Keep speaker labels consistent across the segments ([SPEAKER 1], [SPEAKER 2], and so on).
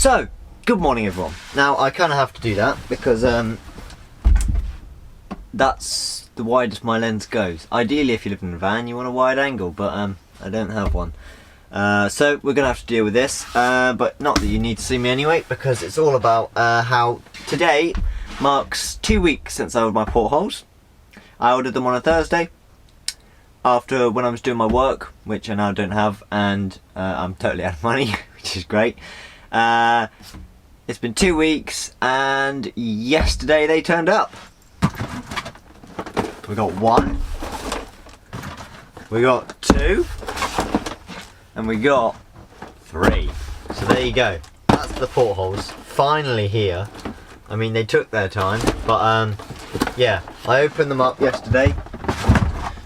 [SPEAKER 1] So, good morning everyone. Now I kind of have to do that because that's the widest my lens goes. Ideally if you live in a van you want a wide angle, but I don't have one. So we're going to have to deal with this, but not that you need to see me anyway, because it's all about how today marks 2 weeks since I ordered my portholes. I ordered them on a Thursday after when I was doing my work, which I now don't have, and I'm totally out of money, which is great. It's been 2 weeks and yesterday they turned up. We got 1, we got 2, and we got 3. So there you go, that's the portholes finally here. I mean, they took their time, but yeah, I opened them up yesterday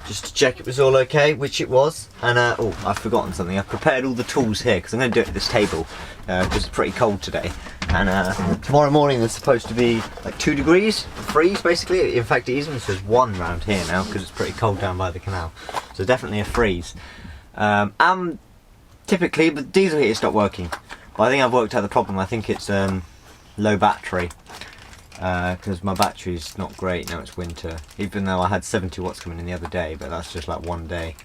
[SPEAKER 1] just to check it was all okay, which it was. And oh, I've forgotten something. I've prepared all the tools here because I'm going to do it at this table because it's pretty cold today. And tomorrow morning there's supposed to be like 2 degrees freeze basically. In fact, it even says 1 round here now because it's pretty cold down by the canal. So definitely a freeze. Typically, the diesel heater stopped working, but I think I've worked out the problem. I think it's low battery. Because my battery's not great now. It's winter, even though I had 70 watts coming in the other day, but that's just like one day.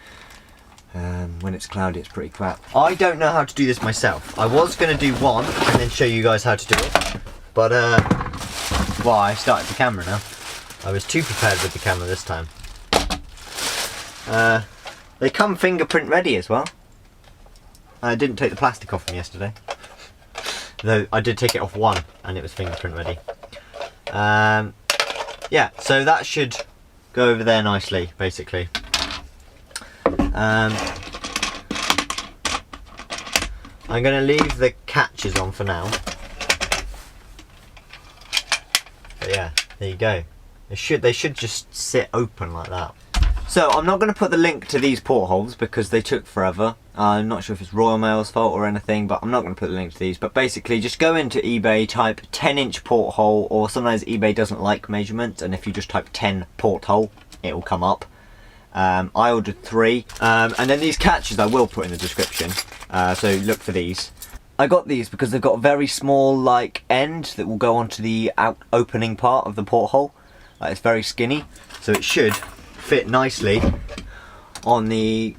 [SPEAKER 1] When it's cloudy it's pretty crap. I don't know how to do this myself. I was going to do one and then show you guys how to do it, but well, I started the camera now. I was too prepared with the camera this time. They come fingerprint ready as well. I didn't take the plastic off them yesterday, though I did take it off one and it was fingerprint ready. Yeah, so that should go over there nicely, basically. I'm going to leave the catches on for now. But yeah, there you go. They should just sit open like that. So I'm not going to put the link to these portholes because they took forever. I'm not sure if it's Royal Mail's fault or anything, but I'm not going to put the link to these. But basically just go into eBay, type 10-inch porthole, or sometimes eBay doesn't like measurements, and if you just type 10 porthole, it will come up. I ordered 3, and then these catches I will put in the description, so look for these. I got these because they've got a very small like end that will go onto the opening part of the porthole. It's very skinny, so it should fit nicely on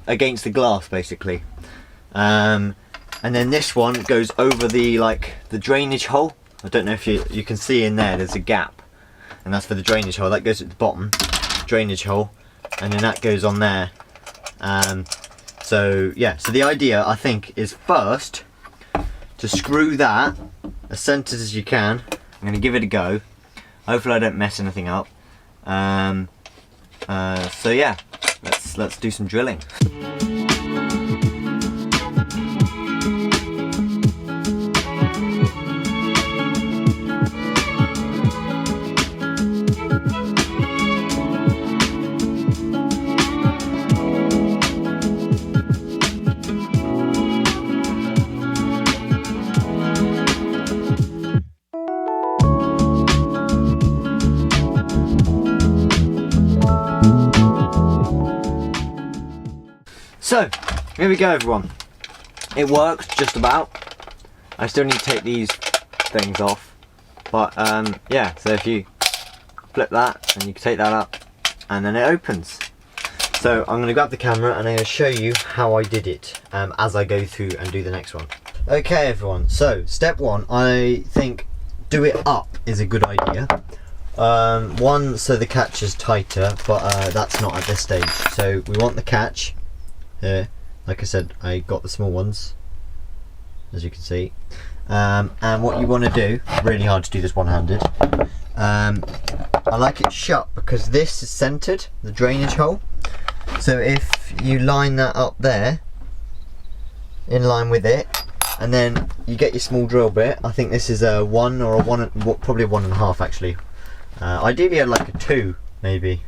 [SPEAKER 1] against the glass basically. And then this one goes over the drainage hole. I don't know if you can see in there's a gap, and that's for the drainage hole. That goes at the bottom, drainage hole, and then that goes on there. So yeah, so the idea I think is first to screw that as centered as you can. I'm going to give it a go. Hopefully I don't mess anything up. So yeah, let's do some drilling. So, here we go everyone. It works just about. I still need to take these things off. But yeah, so if you flip that and you can take that up and then it opens. So I'm going to grab the camera and I'm going to show you how I did it as I go through and do the next one. Okay everyone, so step 1, I think do it up is a good idea. One, so the catch is tighter, but that's not at this stage. So we want the catch. Like I said, I got the small ones, as you can see, and what you want to do, really hard to do this one-handed, I like it shut because this is centered, the drainage hole. So if you line that up there in line with it, and then you get your small drill bit. I think this is a 1 or a 1, probably a 1.5 actually. Ideally I'd like a 2 maybe.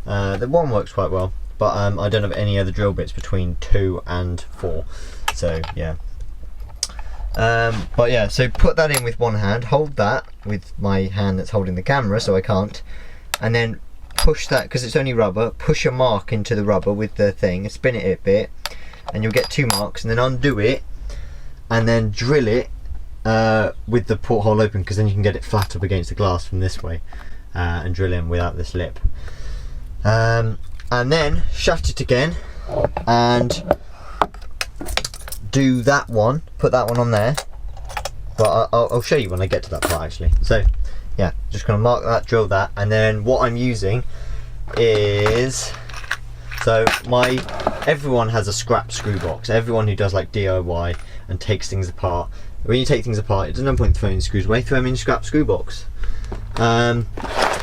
[SPEAKER 1] The 1 works quite well, but I don't have any other drill bits between 2 and 4, so yeah. But yeah, so put that in with one hand, hold that with my hand that's holding the camera so I can't, and then push that, because it's only rubber, push a mark into the rubber with the thing, spin it a bit, and you'll get 2 marks, and then undo it, and then drill it with the porthole open, because then you can get it flat up against the glass from this way and drill in without this lip. And then shut it again and do that one, put that one on there, but I'll show you when I get to that part actually. So yeah, just gonna mark that, drill that, and then what I'm using is, so everyone has a scrap screw box. Everyone who does like DIY and takes things apart, when you take things apart, there's no point throwing screws away, throw them in a scrap screw box. And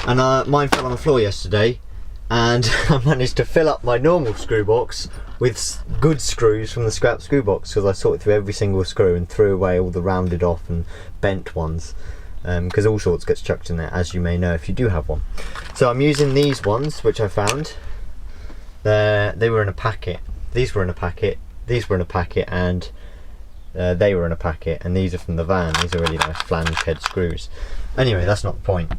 [SPEAKER 1] mine fell on the floor yesterday, and I managed to fill up my normal screw box with good screws from the scrap screw box, because I sorted through every single screw and threw away all the rounded off and bent ones, because all sorts gets chucked in there, as you may know if you do have one. So I'm using these ones which I found. They were in a packet, these were in a packet, these were in a packet, and they were in a packet, and these are from the van. These are really nice flange head screws. Anyway, that's not the point.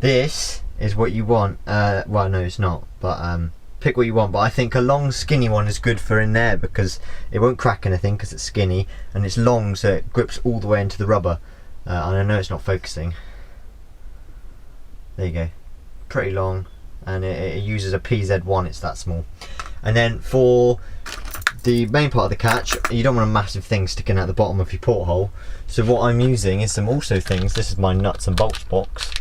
[SPEAKER 1] This is what you want. Well, no, it's not, but pick what you want. But I think a long skinny one is good for in there, because it won't crack anything because it's skinny and it's long, so it grips all the way into the rubber. And I know it's not focusing. There you go, pretty long, and it uses a PZ1. It's that small. And then for the main part of the catch, you don't want a massive thing sticking out the bottom of your porthole. So what I'm using is some also things. This is my nuts and bolts box.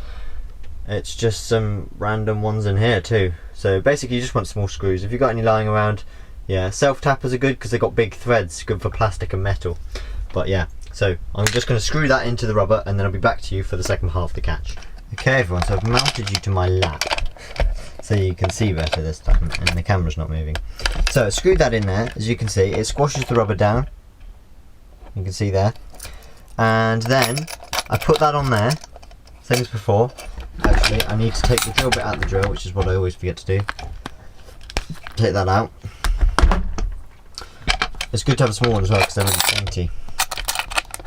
[SPEAKER 1] It's just some random ones in here too. So basically you just want small screws. If you've got any lying around, yeah, self-tappers are good because they've got big threads, good for plastic and metal. But yeah, so I'm just going to screw that into the rubber, and then I'll be back to you for the second half of the catch. Okay everyone, so I've mounted you to my lap so you can see better this time, and the camera's not moving. So I screwed that in there. As you can see, it squashes the rubber down, you can see there, and then I put that on there, same as before. Actually, I need to take the drill bit out of the drill, which is what I always forget to do. Take that out. It's good to have a small one as well because they're really dainty.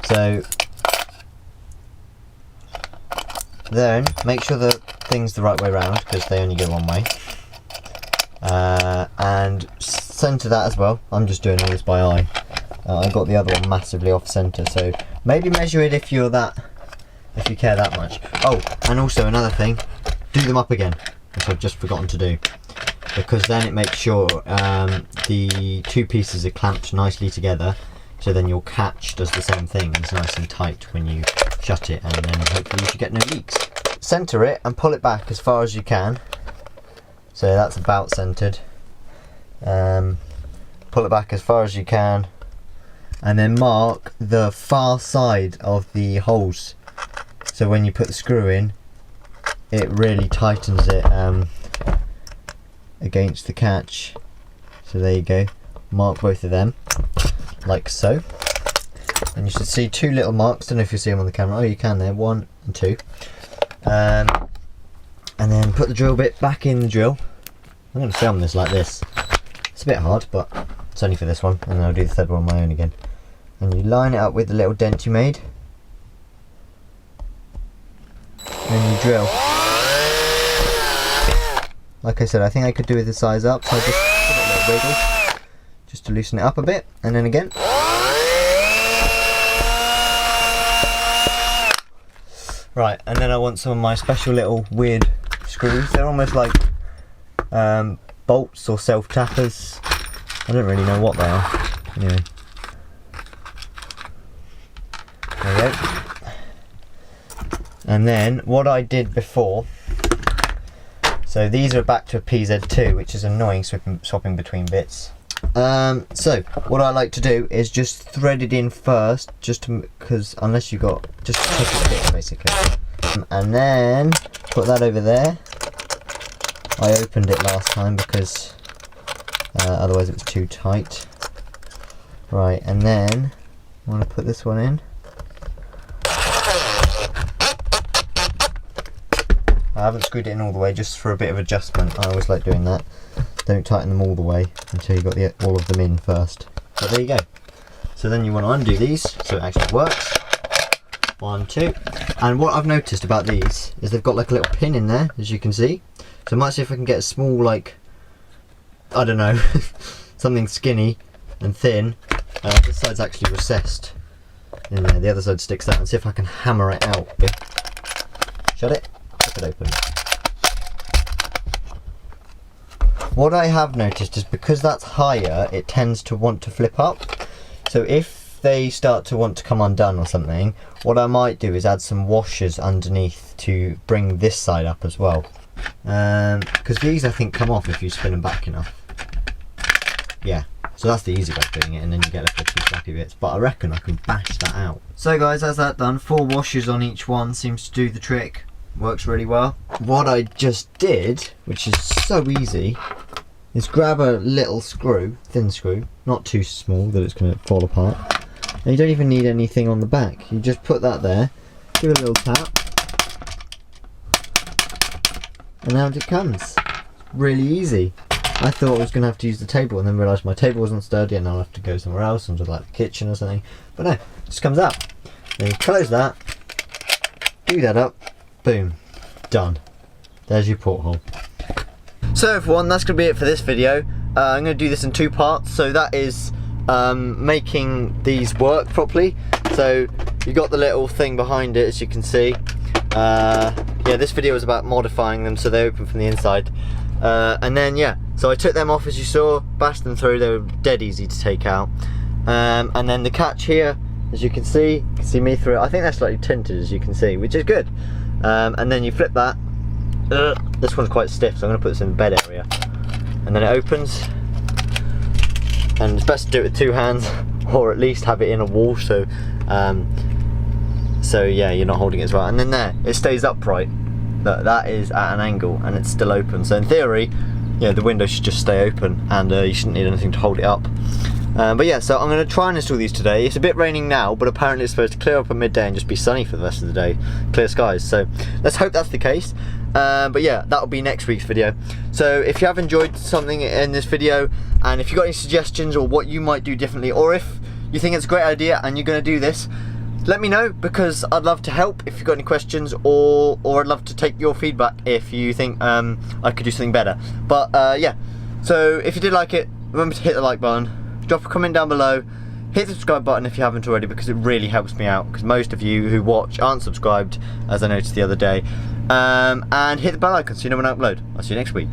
[SPEAKER 1] So then make sure the thing's the right way round, because they only go one way. And centre that as well. I'm just doing all this by eye. I got the other one massively off centre, so maybe measure it if you care that much. Oh, and also another thing, do them up again, which I've just forgotten to do, because then it makes sure the two pieces are clamped nicely together, so then your catch does the same thing. It's nice and tight when you shut it, and then hopefully you should get no leaks. Centre it and pull it back as far as you can. So that's about centred. Pull it back as far as you can, and then mark the far side of the holes. So when you put the screw in, it really tightens it against the catch. So there you go. Mark both of them, like so. And you should see two little marks. Don't know if you see them on the camera. Oh, you can there. 1 and 2. And then put the drill bit back in the drill. I'm going to film this like this. It's a bit hard, but it's only for this one. And then I'll do the third one on my own again. And you line it up with the little dent you made. And you drill. Like I said, I think I could do with the size up, so I just put a little wiggle just to loosen it up a bit, and then again. Right, and then I want some of my special little weird screws. They're almost like bolts or self-tappers. I don't really know what they are. Anyway. There we go. And then what I did before, so these are back to a PZ2, which is annoying, swapping between bits. So what I like to do is just thread it in first, just because unless you got just to take it a bit basically, and then put that over there. I opened it last time because otherwise it was too tight. Right, and then I want to put this one in. I haven't screwed it in all the way, just for a bit of adjustment. I always like doing that. Don't tighten them all the way until you've got all of them in first. But there you go. So then you want to undo these so it actually works. 1, 2. And what I've noticed about these is they've got like a little pin in there, as you can see. So I might see if I can get a small, like, I don't know, something skinny and thin. This side's actually recessed. in there. The other side sticks out, and see if I can hammer it out. Yeah. Shut it. Flip it open. What I have noticed is because that's higher, it tends to want to flip up. So if they start to want to come undone or something, what I might do is add some washers underneath to bring this side up as well. Because these I think come off if you spin them back enough. Yeah, so that's the easy way of doing it, and then you get left with two flappy bits. But I reckon I can bash that out. So guys, that's that done. 4 washers on each one seems to do the trick. Works really well. What I just did, which is so easy, is grab a little screw, thin screw, not too small that it's going to fall apart. And you don't even need anything on the back. You just put that there, give it a little tap, and out it comes. Really easy. I thought I was going to have to use the table, and then realised my table wasn't sturdy and I'll have to go somewhere else, somewhere like the kitchen or something. But no, it just comes out. Then you close that, do that up, boom, done. There's your porthole. So everyone, that's going to be it for this video. I'm going to do this in 2 parts. So that is making these work properly. So you got the little thing behind it, as you can see. Yeah, this video was about modifying them so they open from the inside. And then yeah, so I took them off as you saw, bashed them through. They were dead easy to take out. And then the catch here, as you can see me through it. I think they're slightly tinted, as you can see, which is good. And then you flip that. This one's quite stiff, so I'm going to put this in the bed area. And then it opens. And it's best to do it with 2 hands, or at least have it in a wall, so yeah, you're not holding it as well. And then there, it stays upright. That is at an angle, and it's still open. So in theory, yeah, the window should just stay open, and you shouldn't need anything to hold it up. But yeah, so I'm going to try and install these today. It's a bit raining now, but apparently it's supposed to clear up at midday and just be sunny for the rest of the day. Clear skies, so let's hope that's the case. But yeah, that'll be next week's video. So if you have enjoyed something in this video, and if you've got any suggestions or what you might do differently, or if you think it's a great idea and you're going to do this, let me know, because I'd love to help if you've got any questions, or I'd love to take your feedback if you think I could do something better. But yeah, so if you did like it, remember to hit the like button, drop a comment down below, hit the subscribe button if you haven't already, because it really helps me out, because most of you who watch aren't subscribed, as I noticed the other day. And hit the bell icon so you know when I upload. I'll see you next week.